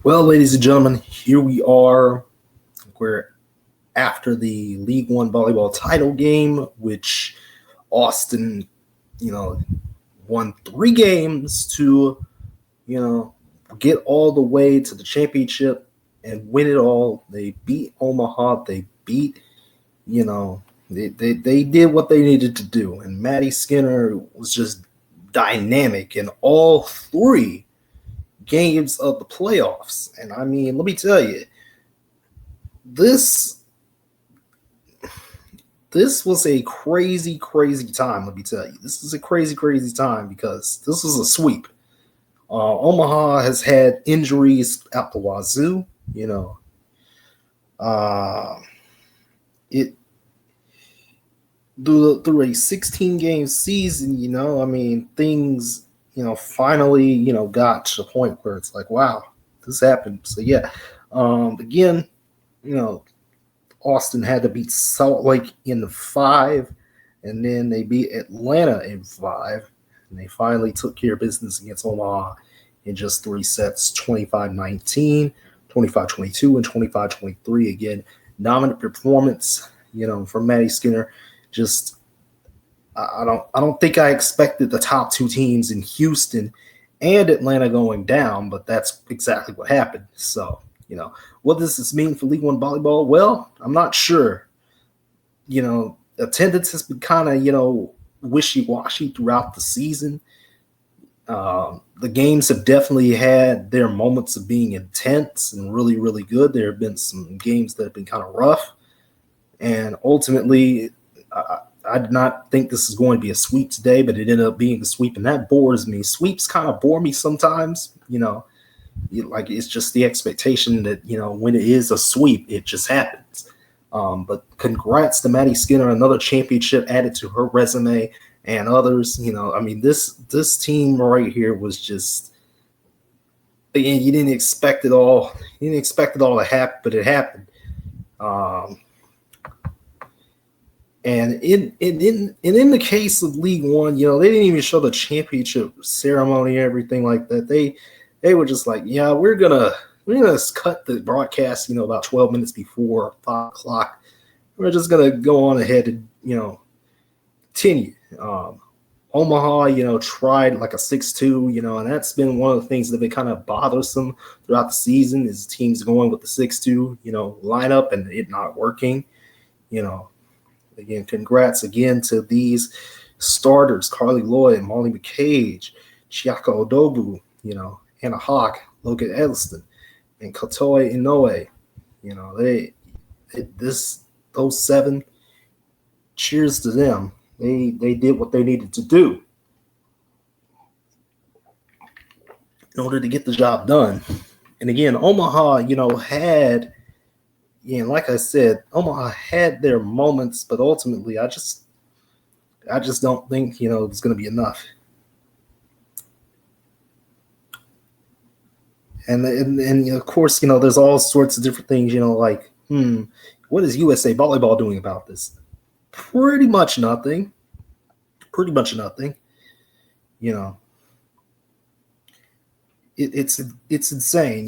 Well, ladies and gentlemen, here we are. We're after the League One volleyball title game, which Austin, won 3 games to, get all the way to the championship and win it all. They beat Omaha. They beat, they did what they needed to do. And Maddie Skinner was just dynamic in all 3 games of the playoffs. And I mean, let me tell you, this was a crazy time. Let me tell you, this is a crazy time because this was a sweep. Omaha has had injuries at the wazoo. It through a 16-game season. I mean, things finally got to the point where it's like, wow, this happened. So yeah, again, Austin had to beat Salt Lake in 5, and then they beat Atlanta in 5, and they finally took care of business against Omaha in just 3 sets, 25-19, 25-22, and 25-23. Again, dominant performance, from Maddie Skinner. Just I don't think I expected the top 2 teams in Houston and Atlanta going down, but that's exactly what happened. So, what does this mean for League One volleyball? Well, I'm not sure. Attendance has been kind of, wishy-washy throughout the season. The games have definitely had their moments of being intense and really, really good. There have been some games that have been kind of rough. And ultimately, I did not think this is going to be a sweep today, but it ended up being a sweep, and that bores me. Sweeps kind of bore me sometimes, like it's just the expectation that, when it is a sweep, it just happens. But congrats to Maddie Skinner, another championship added to her resume, and others. I mean, this team right here was just, again, you didn't expect it all. You didn't expect it all to happen, but it happened. And in the case of League One, they didn't even show the championship ceremony and everything like that. They were just like, yeah, we're gonna cut the broadcast, about 12 minutes before 5 o'clock. We're just gonna go on ahead and continue. Omaha, tried like a 6-2, and that's been one of the things that have been kind of bothersome throughout the season is teams going with the 6-2, lineup and it not working. Again, congrats again to these starters: Carly Lloyd, Molly McCage, Chiako Odobu, Hannah Hawk, Logan Edelston, and Kotoe Inoue. Those 7. Cheers to them. They did what they needed to do in order to get the job done. And again, Omaha, had. Yeah, like I said, Omaha had their moments, but ultimately, I just don't think it's going to be enough. And of course, there's all sorts of different things. Like, what is USA Volleyball doing about this? Pretty much nothing. It's insane.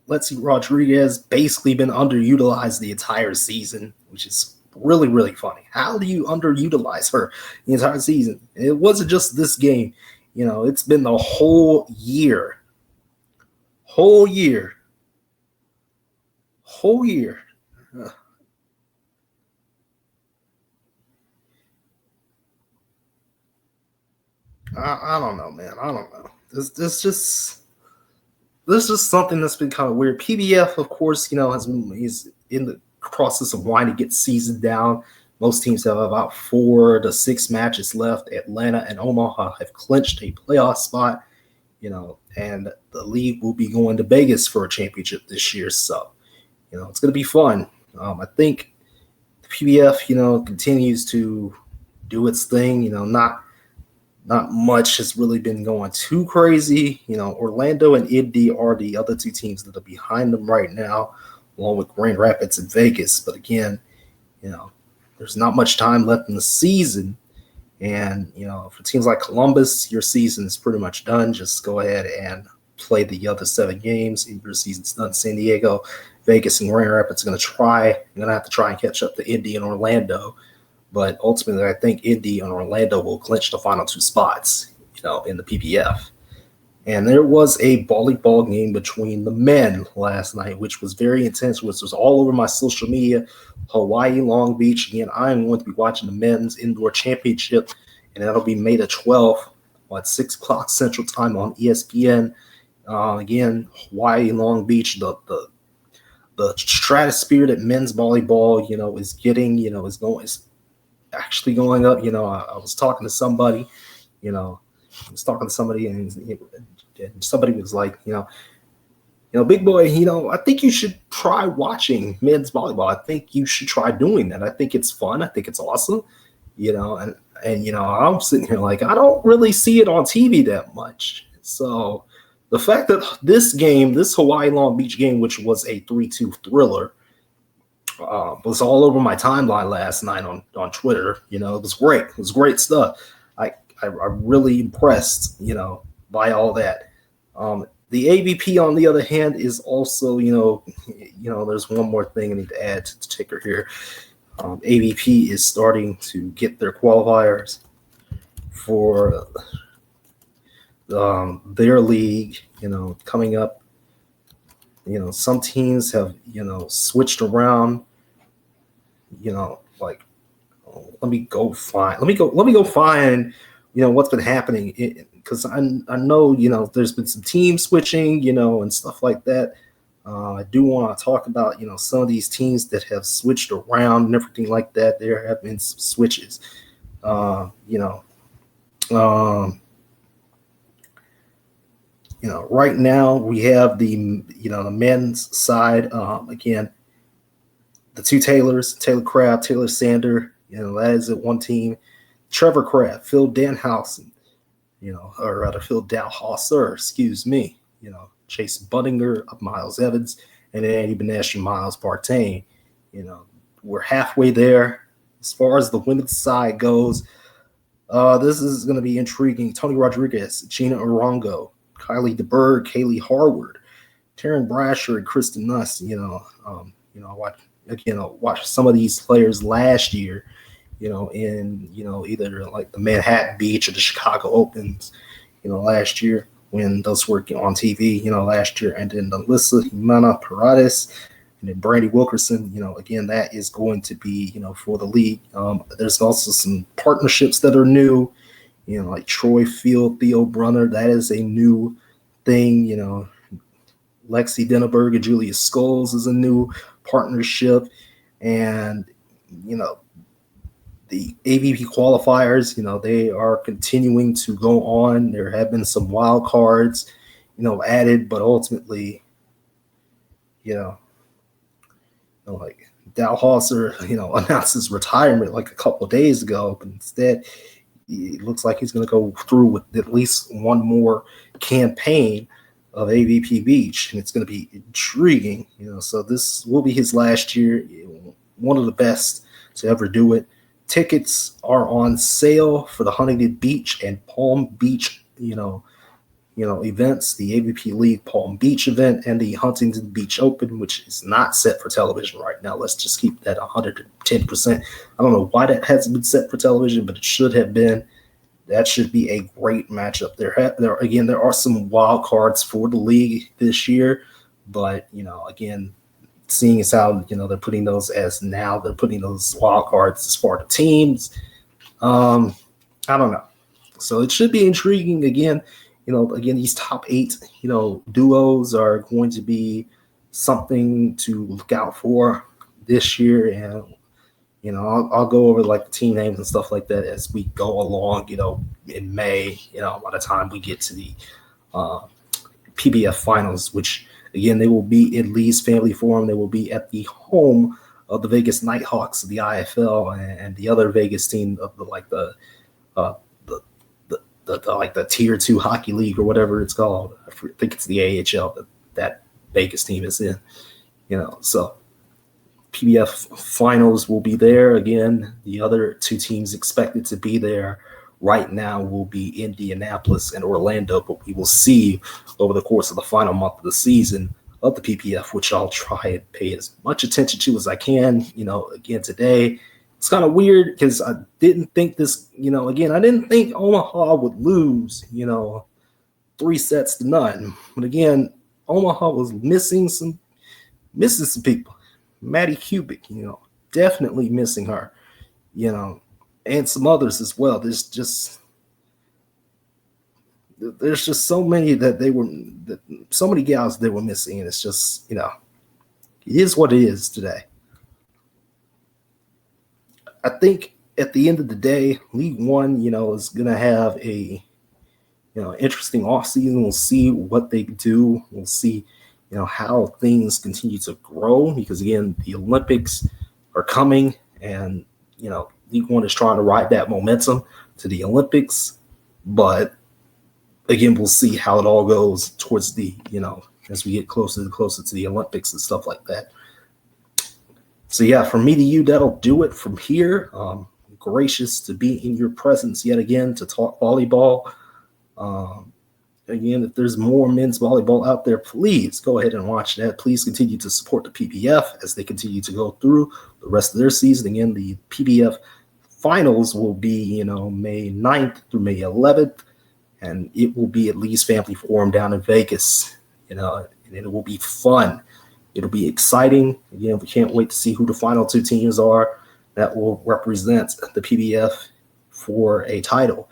Lexi Rodriguez basically been underutilized the entire season, which is really, really funny. How do you underutilize her the entire season? It wasn't just this game. It's been the whole year. Whole year. I don't know, man. I don't know. This is something that's been kind of weird. PVF, of course, is in the process of wanting to get seasoned down. Most teams have about 4 to 6 matches left. Atlanta and Omaha have clinched a playoff spot, and the league will be going to Vegas for a championship this year. So, it's going to be fun. I think the PVF, continues to do its thing. Not much has really been going too crazy. Orlando and Indy are the other 2 teams that are behind them right now, along with Grand Rapids and Vegas. But again, there's not much time left in the season. And, for teams like Columbus, your season is pretty much done. Just go ahead and play the other 7 games. Your season's done. San Diego, Vegas, and Grand Rapids are going to have to try and catch up to Indy and Orlando. But ultimately, I think Indy and Orlando will clinch the final 2 spots, in the PVF. And there was a volleyball game between the men last night, which was very intense, which was all over my social media. Hawaii, Long Beach. Again, I am going to be watching the men's indoor championship, and that'll be May the 12th at 6 o'clock Central Time on ESPN. Again, Hawaii, Long Beach, the stratosphere that men's volleyball, is getting, is actually going up. I was talking to somebody, and somebody was like, big boy, I think you should try watching men's volleyball. I think you should try doing that. I think it's fun. I think it's awesome, and I'm sitting here like, I don't really see it on TV that much. So the fact that this Hawaii Long Beach game, which was a 3-2 thriller, was all over my timeline last night on Twitter. It was great. It was great stuff. I'm really impressed, by all that. The AVP, on the other hand, is also, there's one more thing I need to add to the ticker here. AVP is starting to get their qualifiers for their league, coming up. Some teams have, switched around, like, let me go find, what's been happening, because I know, there's been some team switching, and stuff like that. I do want to talk about, some of these teams that have switched around and everything like that. There have been some switches, right now we have the men's side. Again, the 2 Taylors, Taylor Crabb, Taylor Sander, that is at one team. Trevor Crabb, Phil Danhausen, or rather Phil Dalhauser, excuse me, Chase Budinger, Miles Evans, and then Andy Benesh and Miles Partain. We're halfway there. As far as the women's side goes, this is going to be intriguing. Tony Rodriguez, Gina Arango, Kylie DeBerg, Kaylee Harward, Taryn Brasher, and Kristen Nuss. I watched some of these players last year, in either like the Manhattan Beach or the Chicago Opens, last year when those were on TV, last year, and then Alyssa Jimena Paredes and then Brandy Wilkerson. Again, that is going to be for the league. There's also some partnerships that are new, like Troy Field, Theo Brunner. That is a new thing. Lexi Denneberg and Julia Scholes is a new partnership, and the AVP qualifiers, they are continuing to go on. There have been some wild cards, added, but ultimately, like Dalhauser, announced his retirement like a couple of days ago, but instead, it looks like he's going to go through with at least one more campaign of AVP Beach, and it's going to be intriguing, so this will be his last year, one of the best to ever do it. Tickets are on sale for the Huntington Beach and Palm Beach, events, the AVP League Palm Beach event and the Huntington Beach Open, which is not set for television right now. Let's just keep that 110%. I don't know why that hasn't been set for television, but it should have been. That should be a great matchup. There are some wild cards for the league this year, but, again, seeing as how, they're putting those wild cards as far as the teams. I don't know. So it should be intriguing again. These top 8, duos are going to be something to look out for this year. And, I'll go over like the team names and stuff like that as we go along, in May, by the time we get to the PBF finals, which, again, they will be at Lee's Family Forum. They will be at the home of the Vegas Nighthawks of the IFL and the other Vegas team of the Tier 2 Hockey League or whatever it's called. I think it's the AHL that Vegas team is in. So PBF finals will be there again. The other 2 teams expected to be there: right now will be Indianapolis and Orlando, but we will see over the course of the final month of the season of the PPF, which I'll try and pay as much attention to as I can. Again, today, it's kind of weird because I didn't think this, I didn't think Omaha would lose, 3-0. But again, Omaha was missing some people. Maddie Kubik, definitely missing her, and some others as well. There's just so many so many gals they were missing, and it's just, it is what it is today. I think at the end of the day, League One, is going to have a, interesting offseason. We'll see what they do. We'll see, how things continue to grow, because again, the Olympics are coming, and, League One is trying to ride that momentum to the Olympics. But again, we'll see how it all goes towards the, as we get closer to the Olympics and stuff like that. So yeah, from me to you, that'll do it from here. Gracious to be in your presence yet again to talk volleyball. Again, if there's more men's volleyball out there, please go ahead and watch that. Please continue to support the PVF as they continue to go through the rest of their season. Again, the PVF finals will be, May 9th through May 11th, and it will be at Lee's Family Forum down in Vegas, and it will be fun. It'll be exciting. Again, we can't wait to see who the final two teams are that will represent the PVF for a title.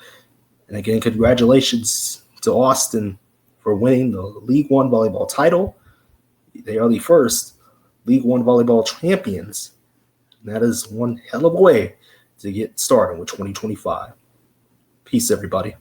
And again, congratulations to Austin for winning the League One volleyball title. They are the first League One volleyball champions. And that is one hell of a way to get started with 2025. Peace, everybody.